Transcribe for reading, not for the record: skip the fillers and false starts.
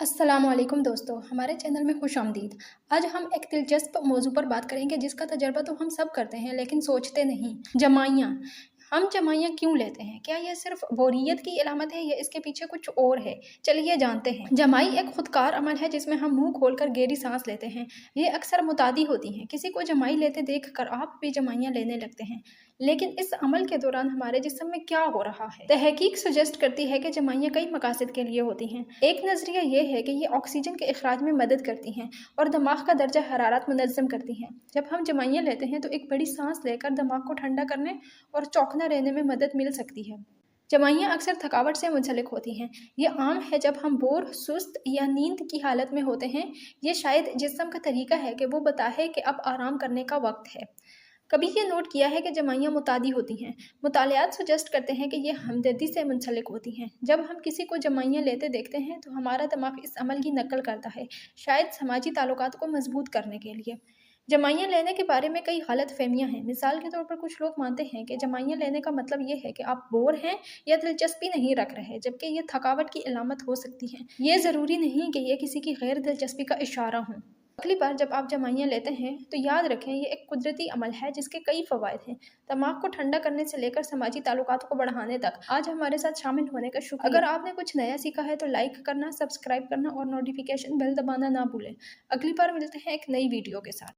अस्सलाम वालेकुम दोस्तों, हमारे चैनल में खुश आमदीद। आज हम एक दिलचस्प मौजू पर बात करेंगे जिसका तजर्बा तो हम सब करते हैं लेकिन सोचते नहीं। जमाइयाँ। हम जमाइयाँ क्यों लेते हैं? क्या यह सिर्फ बोरियत की अलामत है या इसके पीछे कुछ और है? चलिए जानते हैं। जमाई एक खुदकार अमल है जिसमें हम मुंह खोलकर गहरी सांस लेते हैं। ये अक्सर मुतादी होती हैं। किसी को जमाई लेते देखकर आप भी जमाइयाँ लेने लगते हैं, लेकिन इस अमल के दौरान हमारे जिस्म में क्या हो रहा है? तहकीक सजेस्ट करती है कि जमाइयाँ कई मकासद के लिए होती हैं। एक नज़रिया ये है कि ये ऑक्सीजन के अखराज में मदद करती हैं और दिमाग का दर्जा हरारत मुनज़्ज़म करती हैं। जब हम जमाइयाँ लेते हैं तो एक बड़ी सांस लेकर दिमाग को ठंडा करने और चौकना रहने में मदद मिल सकती है। जमाइयाँ अक्सर थकावट से मुंसलिक होती हैं। ये आम है जब हम बोर, सुस्त या नींद की हालत में होते हैं। ये शायद जिस्म का तरीका है कि वो बताए कि अब आराम करने का वक्त है। कभी ये नोट किया है कि जमाइयाँ मुतादी होती हैं? मुतालियात सजेस्ट करते हैं कि ये हमदर्दी से मुंसलिक होती हैं। जब हम किसी को जमाइयाँ लेते देखते हैं तो हमारा दिमाग इस अमल की नकल करता है, शायद समाजी ताल्लुकात को मजबूत करने के लिए। जमाइयाँ लेने के बारे में कई गलत फहमियाँ हैं। मिसाल के तौर पर कुछ लोग मानते हैं कि जमाइयाँ लेने का मतलब ये है कि आप बोर हैं या दिलचस्पी नहीं रख रहे, जबकि ये थकावट की अलामत हो सकती है। ये ज़रूरी नहीं कि ये किसी की गैर दिलचस्पी का इशारा हो। अगली बार जब आप जमाइयाँ लेते हैं तो याद रखें ये एक कुदरती अमल है जिसके कई फ़वाइद हैं। दिमाग को ठंडा करने से लेकर समाजी ताल्लुकात को बढ़ाने तक। आज हमारे साथ शामिल होने का शुक्रिया। अगर आपने कुछ नया सीखा है तो लाइक करना, सब्सक्राइब करना और नोटिफिकेशन बेल दबाना ना भूलें। अगली बार मिलते हैं एक नई वीडियो के साथ।